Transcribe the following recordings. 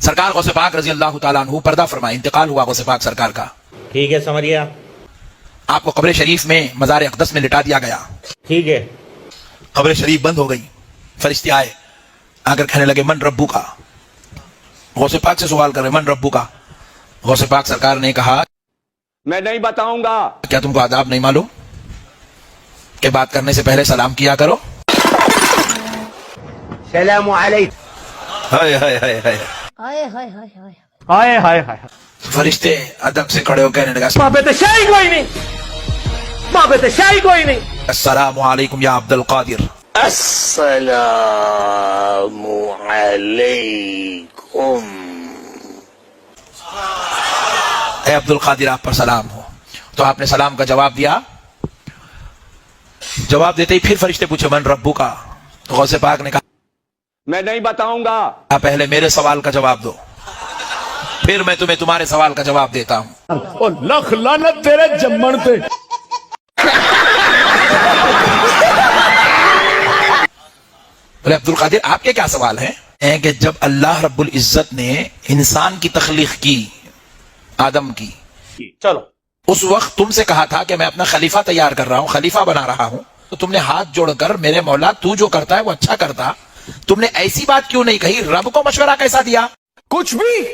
سرکار غوث پاک رضی اللہ تعالیٰ عنہ پردہ فرمائے، انتقال ہوا غوث پاک سرکار کا. ٹھیک ہے، سمجھیے آپ. آپ کو قبر شریف میں مزار اقدس میں لٹا دیا گیا. ٹھیک ہے. قبر شریف بند ہو گئی. فرشتے آئے آ کر کہنے لگے من ربو کا. غوث پاک سے سوال کر رہے من ربو کا. غوث پاک سرکار نے کہا میں نہیں بتاؤں گا. کیا تم کو آداب نہیں معلوم کہ بات کرنے سے پہلے سلام کیا کرو؟ سلام علیکم. ہائے ہائے ہائے ہائے. ہائے ہائے ہائے. فرشتے ادب سے کھڑے ہو کہنے لگا وہاں پہ تو شاہی کوئی نہیں، وہاں پہ تو شاہی کوئی نہیں. السلام علیکم یا عبد القادر. السلام علیکم. اے عبد القادر آپ پر سلام ہو. تو آپ نے سلام کا جواب دیا. جواب دیتے ہی پھر فرشتے پوچھے من ربو کا. تو غوث پاک نے کہا میں نہیں بتاؤں گا. آپ پہلے میرے سوال کا جواب دو، پھر میں تمہیں تمہارے سوال کا جواب دیتا ہوں. اور لکھ لعنت تیرے جمن پہ. بولے عبد القادر آپ کے کیا سوال ہیں؟ کہ جب اللہ رب العزت نے انسان کی تخلیق کی، آدم کی، چلو اس وقت تم سے کہا تھا کہ میں اپنا خلیفہ تیار کر رہا ہوں، خلیفہ بنا رہا ہوں، تو تم نے ہاتھ جوڑ کر میرے مولا تو جو کرتا ہے وہ اچھا کرتا، تم نے ایسی بات کیوں نہیں کہی؟ رب کو مشورہ کیسا دیا؟ کچھ بھی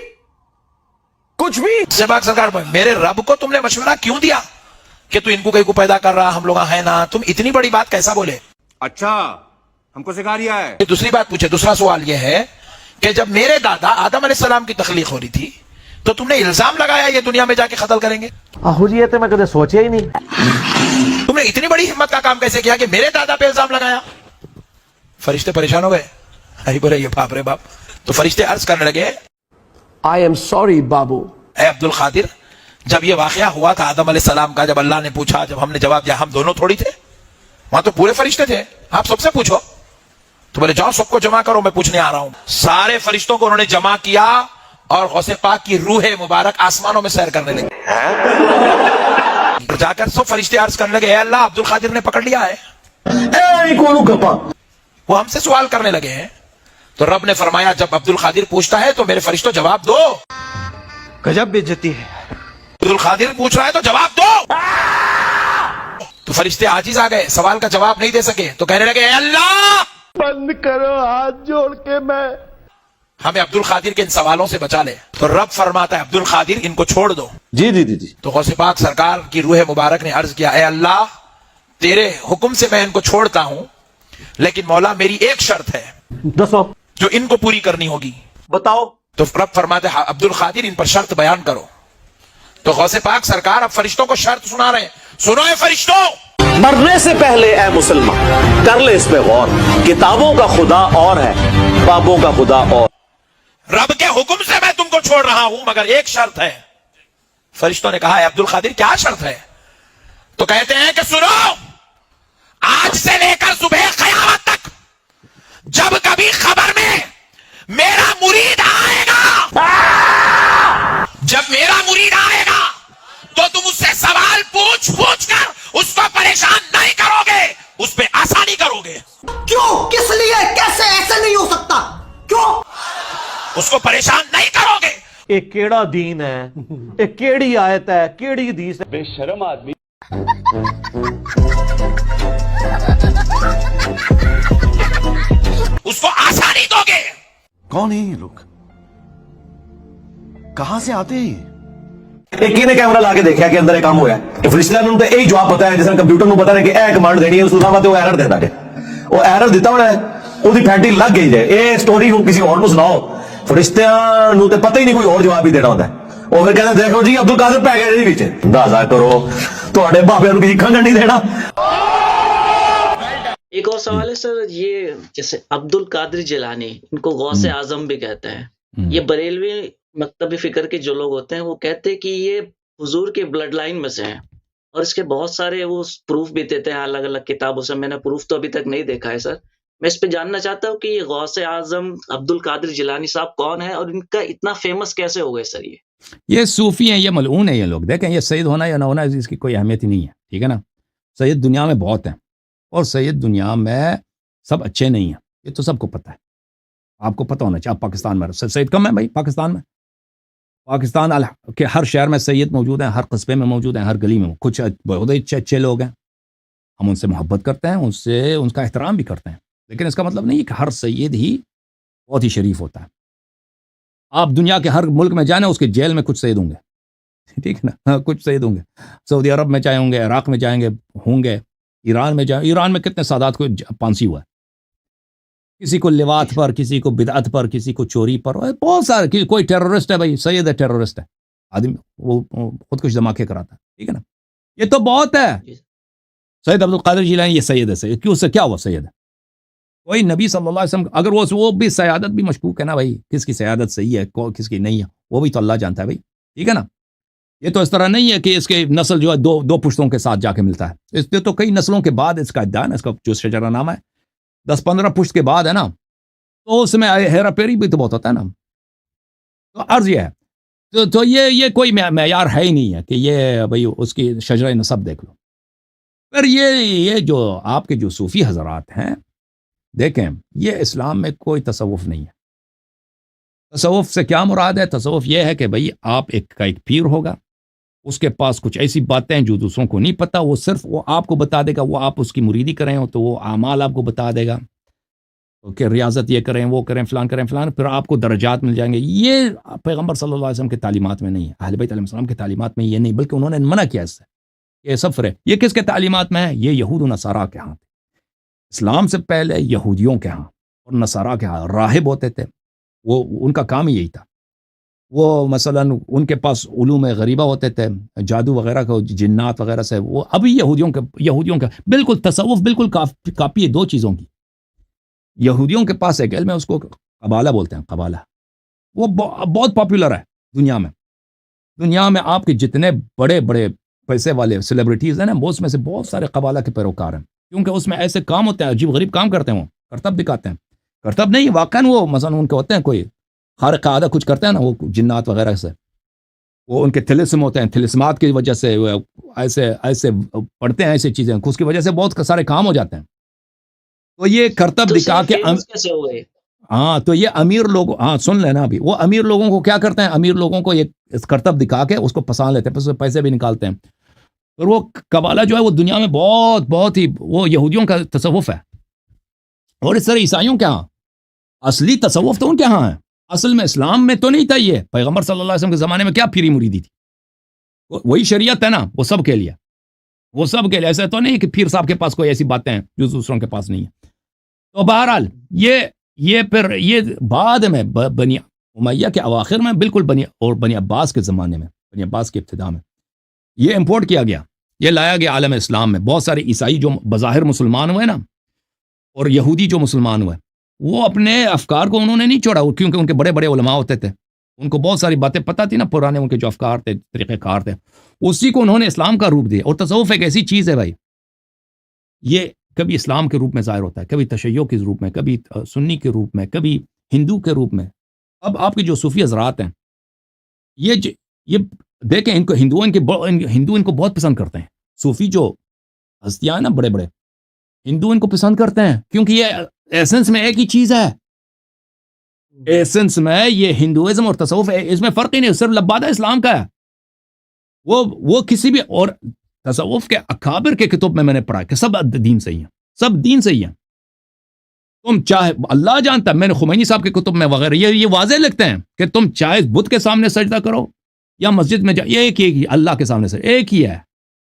سے پاک سرکار میرے رب کو تم نے مشورہ کیوں دیا کہ تو ان کو کہیں کو پیدا کر رہا، ہم لوگ ہیں نا، تم اتنی بڑی بات کیسا بولے؟ اچھا ہم کو سکھا رہا ہے. دوسری بات پوچھے. دوسرا سوال یہ ہے کہ جب میرے دادا آدم علیہ السلام کی تخلیق ہو رہی تھی تو تم نے الزام لگایا یہ دنیا میں جا کے قتل کریں گے. یہ تو میں کبھی سوچا ہی نہیں. تم نے اتنی بڑی ہمت کا کام کیسے کیا کہ میرے دادا پہ الزام لگایا؟ فرشتے پریشان ہو گئے. ارے بولے یہ باپ رے باپ. تو فرشتے عرض کرنے لگے I am sorry بابو. اے عبد القادر جب یہ واقعہ ہوا تھا آدم علیہ السلام کا، جب اللہ نے پوچھا، جب ہم نے جواب دیا، ہم دونوں تھوڑی تھے، وہاں تو پورے فرشتے تھے، آپ سب سے پوچھو. تو بولے جاؤ سب کو جمع کرو، میں پوچھنے آ رہا ہوں. سارے فرشتوں کو انہوں نے جمع کیا اور غوث پاک کی روح مبارک آسمانوں میں سیر کرنے لگے. جا کر سب فرشتے عرض کرنے لگے اے اللہ عبد القادر نے پکڑ لیا ہے. وہ ہم سے سوال کرنے لگے ہیں. تو رب نے فرمایا جب عبد القادر پوچھتا ہے تو میرے فرشتوں جواب دو. گجب بےعزتی ہے. عبد القادر پوچھ رہا ہے تو جواب دو. تو فرشتے عاجز آ گئے، سوال کا جواب نہیں دے سکے. تو کہنے لگے اے اللہ بند کرو ہاتھ جوڑ کے، میں ہمیں عبد القادر کے ان سوالوں سے بچا لے. تو رب فرماتا ہے عبد القادر ان کو چھوڑ دو. جی. تو غوث پاک سرکار کی روح مبارک نے عرض کیا اے اللہ تیرے حکم سے میں ان کو چھوڑتا ہوں، لیکن مولا میری ایک شرط ہے دسو. جو ان کو پوری کرنی ہوگی. بتاؤ. تو رب فرماتے ہیں عبد القادر ان پر شرط بیان کرو. تو غوث پاک سرکار اب فرشتوں کو شرط سنا رہے ہیں. سنو اے فرشتوں، مرنے سے پہلے اے مسلمان کر لے اس پہ غور، کتابوں کا خدا اور ہے، بابوں کا خدا اور. رب کے حکم سے میں تم کو چھوڑ رہا ہوں مگر ایک شرط ہے. فرشتوں نے کہا اے عبد القادر کیا شرط ہے؟ تو کہتے ہیں کہ سنو، آج سے لے کر صبح قیامت تک جب کبھی خبر میں میرا مرید آئے گا، جب میرا مرید آئے گا تو تم اس سے سوال پوچھ کر اس کو پریشان نہیں کرو گے، اس پہ آسانی کرو گے. کیوں؟ کس لیے؟ کیسے؟ ایسے نہیں ہو سکتا. کیوں؟ اس کو پریشان نہیں کرو گے. ایک کیڑا دین ہے، ایک کیڑی آیت ہے، کیڑی حدیث ہے. بے شرم آدمی. اس کو آسانی دو گے. کون ہیں یہ لوگ؟ کہاں سے آتے ہیں؟ ایک نے کیمرہ لا کے دیکھا کہ اندر ایک کام ہوا ہے. فرشتہ نے یہی جواب پتا ہے، جس نے کمپیوٹر کو پتا ہے کہ اے کمانڈ دینی ہے، اس کو وہ ایرر دیتا ہے. وہ ایرر دیتا ہونا ہے، وہ پھینٹی لگ گئی ہے. یہ سٹوری ہوں کسی اور کو سناؤ، فرشتیاں نو تے پتہ ہی نہیں، کوئی اور جواب ہی دینا ہوتا ہے. وہ پھر کہتے ہیں دیکھو جی عبد القادر پہ گئے جی پیچھے. اندازہ کرو تھوڑے بابے کسی کھنگن نہیں دینا. ایک اور سوال ہے سر، یہ جیسے عبد القادر جیلانی، ان کو غوث اعظم بھی کہتے ہیں، یہ بریلوی مکتب فکر کے جو لوگ ہوتے ہیں وہ کہتے ہیں کہ یہ حضور کے بلڈ لائن میں سے ہیں، اور اس کے بہت سارے وہ پروف بھی دیتے ہیں الگ الگ کتابوں سے. میں نے پروف تو ابھی تک نہیں دیکھا ہے سر. میں اس پہ جاننا چاہتا ہوں کہ یہ غوث اعظم عبد القادر جیلانی صاحب کون ہے اور ان کا اتنا فیمس کیسے ہو گئے سر؟ یہ صوفی ہیں، یہ ملعون ہیں یہ لوگ. دیکھیں یہ سید ہونا یا نہ ہونا اس کی کوئی اہمیت ہی نہیں ہے، ٹھیک ہے نا. سید دنیا میں بہت ہیں اور سید دنیا میں سب اچھے نہیں ہیں، یہ تو سب کو پتہ ہے. آپ کو پتہ ہونا چاہیے. آپ پاکستان میں سید کم ہے بھائی پاکستان میں. پاکستان کے ہر شہر میں سید موجود ہیں, ہر قصبے میں موجود ہیں, ہر گلی میں. کچھ بہت اچھے لوگ ہیں, ہم ان سے محبت کرتے ہیں, ان کا احترام بھی کرتے ہیں, لیکن اس کا مطلب نہیں ہے کہ ہر سید ہی بہت ہی شریف ہوتا ہے. آپ دنیا کے ہر ملک میں جانا, اس کے جیل میں کچھ سید ہوں گے, ٹھیک ہے نا, کچھ سید ہوں گے. سعودی عرب میں چاہے ہوں گے, عراق میں جائیں گے ہوں گے, ایران میں جائیں. ایران میں کتنے سادات کو پھانسی ہوا ہے, کسی کو لواط پر, کسی کو بدعت پر, کسی کو چوری پر, بہت سارے. کوئی ٹیررسٹ ہے بھائی, سید ہے, ٹیررسٹ ہے آدمی, وہ خود کچھ دھماکے کراتا ہے, ٹھیک ہے نا. یہ تو بہت ہے. سید عبد القادر جیلانی یہ سید ہے. سید کیوں سے کیا ہوا سید ہے؟ کوئی نبی صلی اللہ علیہ وسلم, اگر وہ بھی سیادت بھی مشکوک ہے نا بھائی, کس کی سیادت صحیح ہے کس کی نہیں ہے, وہ بھی تو اللہ جانتا ہے بھائی, ٹھیک ہے نا. یہ تو اس طرح نہیں ہے کہ اس کے نسل جو ہے دو پشتوں کے ساتھ جا کے ملتا ہے. اس لیے تو کئی نسلوں کے بعد اس کا ادعا ہے, اس کا جو شجرہ نامہ ہے 10-15 پشت کے بعد ہے نا, تو اس میں ہیرا پھیری بھی تو بہت ہوتا ہے نا. تو عرض یہ ہے, تو یہ کوئی معیار ہے ہی نہیں ہے کہ یہ بھائی اس کی شجرہ نسب دیکھ لو. پھر یہ جو آپ کے جو صوفی حضرات ہیں, دیکھیں یہ اسلام میں کوئی تصوف نہیں ہے. تصوف سے کیا مراد ہے؟ تصوف یہ ہے کہ بھئی آپ ایک پیر ہوگا, اس کے پاس کچھ ایسی باتیں جو دوسروں کو نہیں پتا, وہ صرف وہ آپ کو بتا دے گا. وہ آپ اس کی مریدی کریں ہو تو وہ اعمال آپ کو بتا دے گا کہ ریاضت یہ کریں, وہ کریں, فلان کریں, فلان, پھر آپ کو درجات مل جائیں گے. یہ پیغمبر صلی اللہ علیہ وسلم کے تعلیمات میں نہیں ہے, اہل بیت علیہ السلام کے تعلیمات میں یہ نہیں, بلکہ انہوں نے منع کیا اس سے. یہ سفر ہے, یہ کس کے تعلیمات میں ہے؟ یہ یہود و نصارہ کے ہاں. اسلام سے پہلے یہودیوں کے ہاں اور نصارہ کے ہاں راہب ہوتے تھے. وہ ان کا کام ہی یہی تھا. وہ مثلا ان کے پاس علوم غریبہ ہوتے تھے, جادو وغیرہ کا, جنات وغیرہ سے. وہ ابھی یہودیوں کا بالکل تصوف بالکل کاپی ہے دو چیزوں کی. یہودیوں کے پاس ایک علم ہے, اس کو قبالہ بولتے ہیں, قبالہ. وہ بہت پاپولر ہے دنیا میں. دنیا میں آپ کے جتنے بڑے بڑے پیسے والے سیلیبریٹیز ہیں نا, وہ اس میں سے بہت سارے قبالہ کے پیروکار ہیں, کیونکہ اس میں ایسے کام ہوتے ہیں, عجیب غریب کام کرتے ہیں, وہ کرتب دکھاتے ہیں. کرتب نہیں, واقعاً وہ مثلا ان کے ہوتے ہیں, کوئی خارق عادہ کچھ کرتے ہیں نا وہ جنات وغیرہ سے, وہ ان کے تلسم ہوتے ہیں, تلسمات کی وجہ سے ایسے پڑھتے ہیں ایسی چیزیں, اس کی وجہ سے بہت سارے کام ہو جاتے ہیں. تو یہ کرتب دکھا کے ہاں, تو یہ امیر لوگ, ہاں سن لینا ابھی, وہ امیر لوگوں کو کیا کرتے ہیں, امیر لوگوں کو یہ کرتب دکھا کے اس کو پسان لیتے ہیں, پھر پیسے بھی نکالتے ہیں. اور وہ قبالہ جو ہے وہ دنیا میں بہت ہی, وہ یہودیوں کا تصوف ہے. اور اس طرح عیسائیوں کے ہاں اصلی تصوف تو ان کے ہاں ہے. اصل میں اسلام میں تو نہیں تھا یہ. پیغمبر صلی اللہ علیہ وسلم کے زمانے میں کیا پیری مریدی تھی, وہی شریعت ہے نا, وہ سب کے لیے, وہ سب کے لیے. ایسا تو نہیں کہ پیر صاحب کے پاس کوئی ایسی باتیں ہیں جو دوسروں کے پاس نہیں ہے. تو بہرحال یہ پھر یہ بعد میں بنی امیہ کے اواخر میں بالکل بنی عباس کے زمانے میں, بنی عباس کے ابتدا میں یہ امپورٹ کیا گیا, یہ لایا گیا عالم اسلام میں. بہت سارے عیسائی جو بظاہر مسلمان ہوئے نا, اور یہودی جو مسلمان ہوئے, وہ اپنے افکار کو انہوں نے نہیں چھوڑا, کیونکہ ان کے بڑے بڑے علماء ہوتے تھے, ان کو بہت ساری باتیں پتہ تھی نا, پرانے ان کے جو افکار تھے, طریقہ کار تھے, اسی کو انہوں نے اسلام کا روپ دیا. اور تصوف ایک ایسی چیز ہے بھائی, یہ کبھی اسلام کے روپ میں ظاہر ہوتا ہے, کبھی تشیع کے روپ میں, کبھی سنی کے روپ میں, کبھی ہندو کے روپ میں. اب آپ کے جو صوفی حضرات ہیں, یہ دیکھیں, ان کو ہندو ان کو بہت پسند کرتے ہیں. صوفی جو ہستیاں ہیں نا بڑے بڑے, ہندو ان کو پسند کرتے ہیں, کیونکہ یہ ایسنس میں ایک ہی چیز ہے. ایسنس میں یہ ہندوازم اور تصوف ہے, اس میں فرق ہی نہیں, صرف لبادہ اسلام کا ہے. وہ کسی بھی, اور تصوف کے اکابر کے کتب میں نے پڑھا کہ سب دین سے ہی ہیں, سب دین سے ہی ہیں. تم چاہے, اللہ جانتا ہے, میں نے خمینی صاحب کے کتب میں وغیرہ یہ واضح لکھتے ہیں کہ تم چاہے بدھ کے سامنے سجدہ کرو یا مسجد میں یہ ایک ہی, اللہ کے سامنے سے ایک ہی ہے.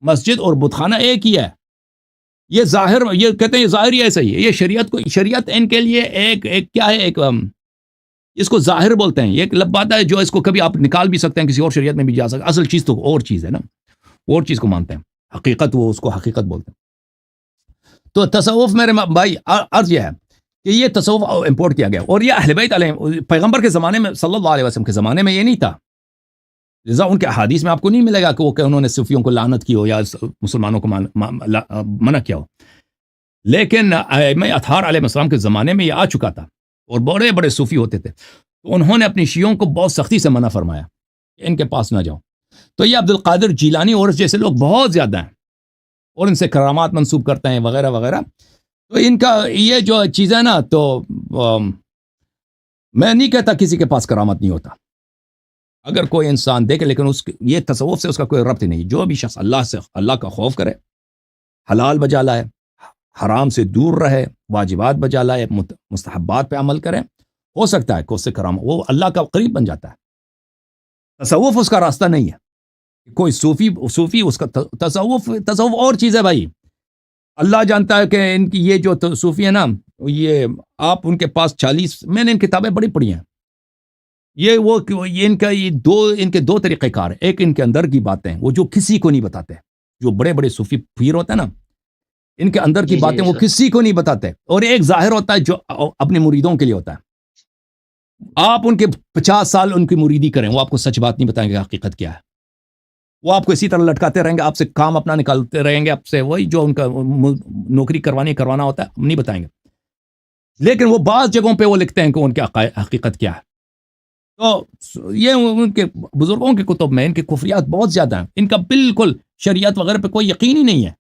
مسجد اور بت خانہ ایک ہی ہے. یہ ظاہر, یہ کہتے ہیں یہ ظاہر ہی ایسا ہی ہے. یہ شریعت ان کے لیے ایک کیا ہے, ایک اس کو ظاہر بولتے ہیں, یہ ایک لبادہ ہے جو اس کو کبھی آپ نکال بھی سکتے ہیں, کسی اور شریعت میں بھی جا سکتے. اصل چیز تو اور چیز ہے نا, اور چیز کو مانتے ہیں, حقیقت, وہ اس کو حقیقت بولتے ہیں. تو تصوف میرے بھائی عرض یہ ہے کہ یہ تصوف امپورٹ کیا گیا, اور یہ اہل بیت علیہ پیغمبر کے زمانے میں صلی اللہ علیہ وسلم کے زمانے میں یہ نہیں تھا. لذا ان کے احادیث میں آپ کو نہیں ملے گا کہ انہوں نے صوفیوں کو لعنت کی ہو یا مسلمانوں کو منع کیا ہو. لیکن ائمہ اطہار علیہ السلام کے زمانے میں یہ آ چکا تھا, اور بڑے بڑے صوفی ہوتے تھے, تو انہوں نے اپنی شیعوں کو بہت سختی سے منع فرمایا کہ ان کے پاس نہ جاؤ. تو یہ عبد القادر جیلانی اور جیسے لوگ بہت زیادہ ہیں, اور ان سے کرامات منسوب کرتے ہیں وغیرہ وغیرہ. تو ان کا یہ جو چیز ہے نا, تو میں نہیں کہتا کسی کے پاس کرامت نہیں ہوتا، اگر کوئی انسان دیکھے، لیکن یہ تصوف سے اس کا کوئی ربط ہی نہیں. جو بھی شخص اللہ کا خوف کرے، حلال بجا لائے، حرام سے دور رہے، واجبات بجا لائے، مستحبات پہ عمل کرے، ہو سکتا ہے کہ اس سے کرامت، وہ اللہ کا قریب بن جاتا ہے. تصوف اس کا راستہ نہیں ہے. کوئی صوفی اس کا تصوف اور چیز ہے بھائی. اللہ جانتا ہے کہ ان کی یہ جو صوفی ہے نا، یہ آپ ان کے پاس 40، میں نے ان کتابیں بڑی پڑھی ہیں. ان کے دو طریقہ کار ہیں. ایک ان کے اندر کی باتیں وہ جو کسی کو نہیں بتاتے، جو بڑے بڑے صوفی پیر ہوتے ہیں نا، ان کے اندر کی باتیں وہ کسی کو نہیں بتاتے. اور ایک ظاہر ہوتا ہے جو اپنے مریدوں کے لیے ہوتا ہے. آپ ان کے 50 سال ان کی مریدی کریں، وہ آپ کو سچ بات نہیں بتائیں گے حقیقت کیا ہے. وہ آپ کو اسی طرح لٹکاتے رہیں گے، آپ سے کام اپنا نکالتے رہیں گے، آپ سے وہی جو ان کا نوکری کروانا ہوتا ہے نہیں بتائیں گے. لیکن وہ بعض جگہوں پہ وہ لکھتے ہیں کہ ان کی حقیقت کیا ہے. تو یہ ان کے بزرگوں کے کتب میں ان کے کفریات بہت زیادہ ہیں. ان کا بالکل شریعت وغیرہ پہ کوئی یقین ہی نہیں ہے.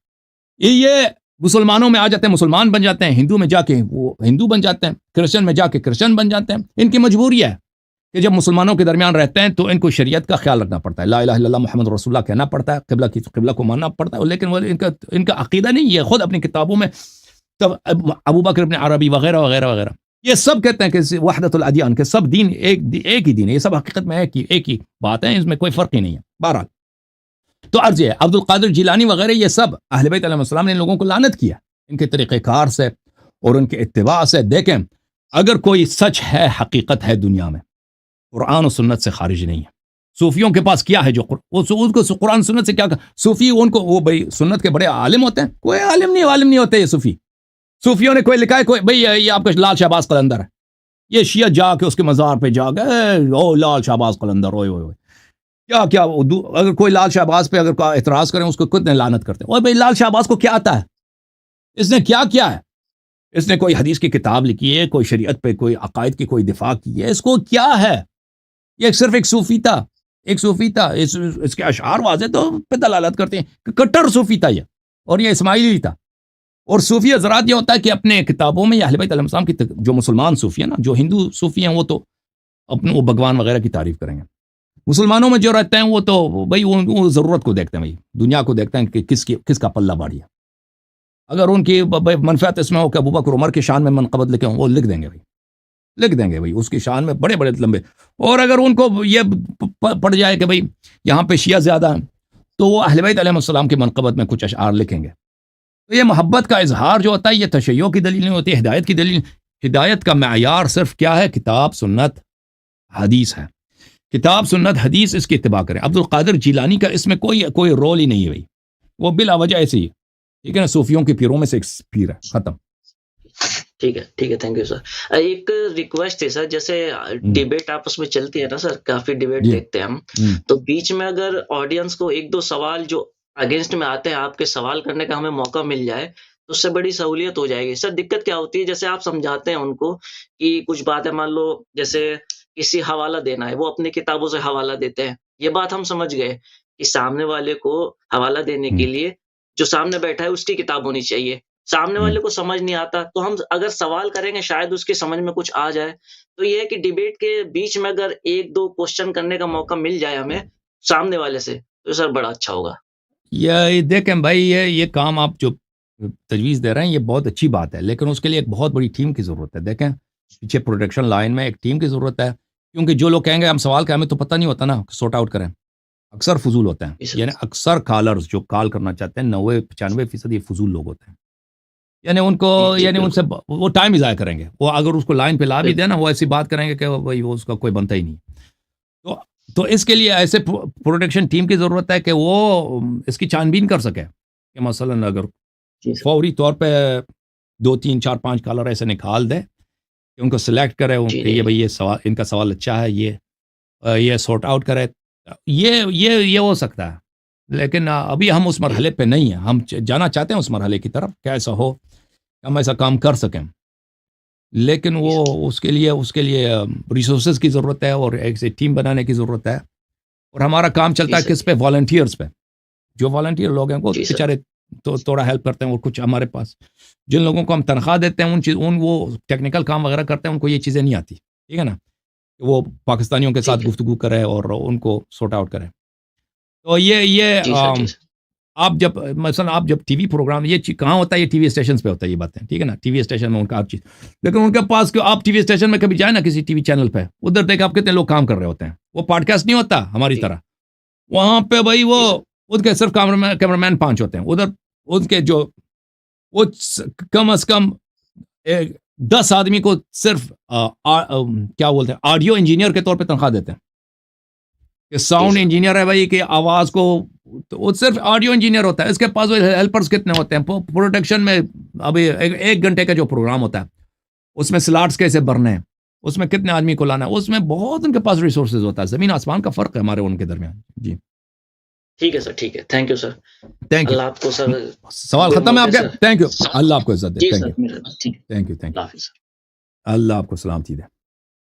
یہ مسلمانوں میں آ جاتے ہیں، مسلمان بن جاتے ہیں، ہندو میں جا کے وہ ہندو بن جاتے ہیں، کرسچن میں جا کے کرسچن بن جاتے ہیں. ان کی مجبوری ہے کہ جب مسلمانوں کے درمیان رہتے ہیں تو ان کو شریعت کا خیال رکھنا پڑتا ہے، لا الہ الا اللہ محمد رسول اللہ کہنا پڑتا ہے، قبلہ کو ماننا پڑتا ہے. لیکن وہ ان کا عقیدہ نہیں. یہ خود اپنی کتابوں میں ابو بکر ابن عربی وغیرہ وغیرہ وغیرہ یہ سب کہتے ہیں کہ وحدت الادیان، کہ سب دین ایک ہی دین ہے. یہ سب حقیقت میں ایک ہی بات ہے، اس میں کوئی فرق ہی نہیں ہے. بہرحال تو عرض یہ ہے، عبد القادر جیلانی وغیرہ یہ سب اہل بیت علیہ السلام نے ان لوگوں کو لعنت کیا ان کے طریقہ کار سے اور ان کے اتباع سے. دیکھیں، اگر کوئی سچ ہے، حقیقت ہے دنیا میں، قرآن و سنت سے خارج نہیں ہے. صوفیوں کے پاس کیا ہے جو ان کو قرآن سنت سے کیا صوفی ان کو وہ بھائی سنت کے بڑے عالم ہوتے ہیں؟ کوئی عالم نہیں ہوتے یہ صوفی. صوفیوں نے کوئی لکھا ہے کوئی بھائی یہ آپ کا لال شہباز قلندر ہے، یہ شیعہ جا کے اس کے مزار پہ جا گئے، او لال شہباز قلندر، اوئے کیا اگر کوئی لال شہباز پہ اگر اعتراض کریں اس کو کتنے لعنت کرتے ہیں. اوے بھائی لال شہباز کو کیا آتا ہے؟ اس نے کیا ہے؟ اس نے کوئی حدیث کی کتاب لکھی ہے، کوئی شریعت پہ کوئی عقائد کی کوئی دفاع کی ہے؟ اس کو کیا ہے؟ یہ صرف ایک صوفی تھا. اس کے اشعار واضح تو پہ دلالت کرتے ہیں کہ کٹر صوفی تھا یہ، اور یہ اسماعیلی تھا. اور صوفی حضرات یہ ہوتا ہے کہ اپنے کتابوں میں یا اہل بیت علیہ السلام کی جو مسلمان صوفی ہیں نا، جو ہندو صوفی ہیں وہ تو اپنے وہ بھگوان وغیرہ کی تعریف کریں گے. مسلمانوں میں جو رہتے ہیں وہ تو بھائی وہ ضرورت کو دیکھتے ہیں، بھائی دنیا کو دیکھتے ہیں کہ کس کا پلہ بھاری ہے. اگر ان کی منفعت اس میں ہو کہ ابو بکر عمر کی شان میں منقبت لکھیں، وہ لکھ دیں گے بھائی اس کی شان میں بڑے لمبے. اور اگر ان کو یہ پڑ جائے کہ بھائی یہاں پہ شیعہ زیادہ ہیں تو وہ اہل بیت علیہ السلام کی منقبت میں کچھ اشعار لکھیں گے. تو یہ محبت کا اظہار جو ہوتا ہے یہ تشیع کی دلیل نہیں ہوتی، ہدایت کی دلیل. ہدایت کا معیار صرف کیا ہے؟ کتاب، سنت، حدیث ہے. کتاب، سنت، حدیث، اس کی اتباع کریں. عبد القادر جیلانی کا اس میں کوئی رول ہی نہیں ہے بھائی، وہ بلا وجہ ایسے ہی ہے. ٹھیک ہے نا، صوفیوں کے پیروں میں سے ایک پیر ہے، ختم. ٹھیک ہے، تھینک یو سر. ایک ریکویسٹ تھی سر، جیسے ڈیبیٹ آپس میں چلتی ہے نا سر، کافی ڈیبیٹ دیکھتے ہیں ہم، تو بیچ میں اگر آڈینس کو 1-2 سوال جو اگینسٹ میں آتے ہیں آپ کے سوال کرنے کا ہمیں موقع مل جائے تو اس سے بڑی سہولیت ہو جائے گی. سر دقت کیا ہوتی ہے، جیسے آپ سمجھاتے ہیں ان کو کہ کچھ باتیں مان لو جیسے کسی حوالہ دینا ہے، وہ اپنی کتابوں سے حوالہ دیتے ہیں، یہ بات ہم سمجھ گئے کہ سامنے والے کو حوالہ دینے کے لیے جو سامنے بیٹھا ہے اس کی کتاب ہونی چاہیے. سامنے والے کو سمجھ نہیں آتا تو ہم اگر سوال کریں گے شاید اس کی سمجھ میں کچھ آ جائے. تو یہ ہے کہ ڈیبیٹ کے بیچ میں اگر 1-2 کوشچن کرنے کا موقع مل جائے ہمیں سامنے والے سے تو سر بڑا اچھا ہوگا. یہ دیکھیں بھائی، یہ کام آپ جو تجویز دے رہے ہیں یہ بہت اچھی بات ہے، لیکن اس کے لیے ایک بہت بڑی ٹیم کی ضرورت ہے. دیکھیں پیچھے پروڈکشن لائن میں ایک ٹیم کی ضرورت ہے، کیونکہ جو لوگ کہیں گے ہم سوال کریں ہمیں تو پتہ نہیں ہوتا نا، سورٹ آؤٹ کریں. اکثر فضول ہوتے ہیں، یعنی اکثر کالرز جو کال کرنا چاہتے ہیں 90-95% یہ فضول لوگ ہوتے ہیں. یعنی ان کو ان سے وہ ٹائم ہی ضائع کریں گے. وہ اگر اس کو لائن پہ لا بھی دیں نا، وہ ایسی بات کریں گے کہ بھائی وہ اس کا کوئی بنتا ہی نہیں. تو اس کے لیے ایسے پروڈکشن ٹیم کی ضرورت ہے کہ وہ اس کی چھان بین کر سکے کہ مثلا اگر فوری طور پہ 2-3-4-5 کالر ایسے نکال دے کہ ان کو سلیکٹ کرے کہ یہ بھائی یہ سوال ان کا سوال اچھا ہے، یہ سورٹ آؤٹ کرے. یہ ہو سکتا ہے، لیکن ابھی ہم اس مرحلے پہ نہیں ہیں. ہم جانا چاہتے ہیں اس مرحلے کی طرف کہ ایسا ہو کہ ہم ایسا کام کر سکیں، لیکن وہ اس کے لیے ریسورسز کی ضرورت ہے اور ایک سے ٹیم بنانے کی ضرورت ہے. اور ہمارا کام چلتا ہے کس پہ؟ والنٹیئرز پہ. جو والنٹیئر لوگ ہیں وہ بیچارے تو تھوڑا ہیلپ کرتے ہیں، اور کچھ ہمارے پاس جن لوگوں کو ہم تنخواہ دیتے ہیں وہ ٹیکنیکل کام وغیرہ کرتے ہیں، ان کو یہ چیزیں نہیں آتی. ٹھیک ہے نا, وہ پاکستانیوں کے ساتھ ٹھیک ہے. گفتگو کرے اور ان کو سورٹ آؤٹ کرے. تو یہ جی سر جی سر. آپ جب مثلا آپ جب ٹی وی پروگرام, یہ کہاں ہوتا ہے, یہ ٹی وی اسٹیشنز پہ ہوتا ہے یہ باتیں, ٹھیک ہے نا, ٹی وی اسٹیشن میں ان کا ہر چیز, لیکن ان کے پاس آپ ٹی وی اسٹیشن میں کبھی جائیں نا کسی ٹی وی چینل پہ, ادھر دیکھ آپ کتنے لوگ کام کر رہے ہوتے ہیں, وہ پوڈ کاسٹ نہیں ہوتا ہماری طرح, وہاں پہ بھائی وہ ان کے صرف کیمرہ مین 5 ہوتے ہیں ادھر, ان کے جو وہ کم از کم 10 آدمی کو صرف کیا بولتے ہیں آڈیو انجینئر کے طور پہ تنخواہ دیتے ہیں, کہ ساؤنڈ انجینئر ہے بھائی, کہ آواز کو, تو وہ صرف آڈیو انجینئر ہوتا ہے, اس کے پاس ہیلپرز کتنے ہوتے ہیں پروڈکشن میں. ابھی 1 گھنٹے کا جو پروگرام ہوتا ہے اس میں سلاٹس کیسے بھرنے ہیں, اس میں کتنے آدمی کو لانا ہے, اس میں بہت ان کے پاس ریسورسز ہوتا ہے, زمین آسمان کا فرق ہے ہمارے ان کے درمیان. جی ٹھیک ہے سر, ٹھیک ہے, thank you sir. Thank you. اللہ آپ کو سر. سوال ختم ہے آپ کا. تھینک یو, اللہ آپ کو عزت دے. جی تھینک سر یو, میرا ٹھیک ہے. Thank you, thank you. اللہ حافظ. اللہ آپ کو سلامتی دے.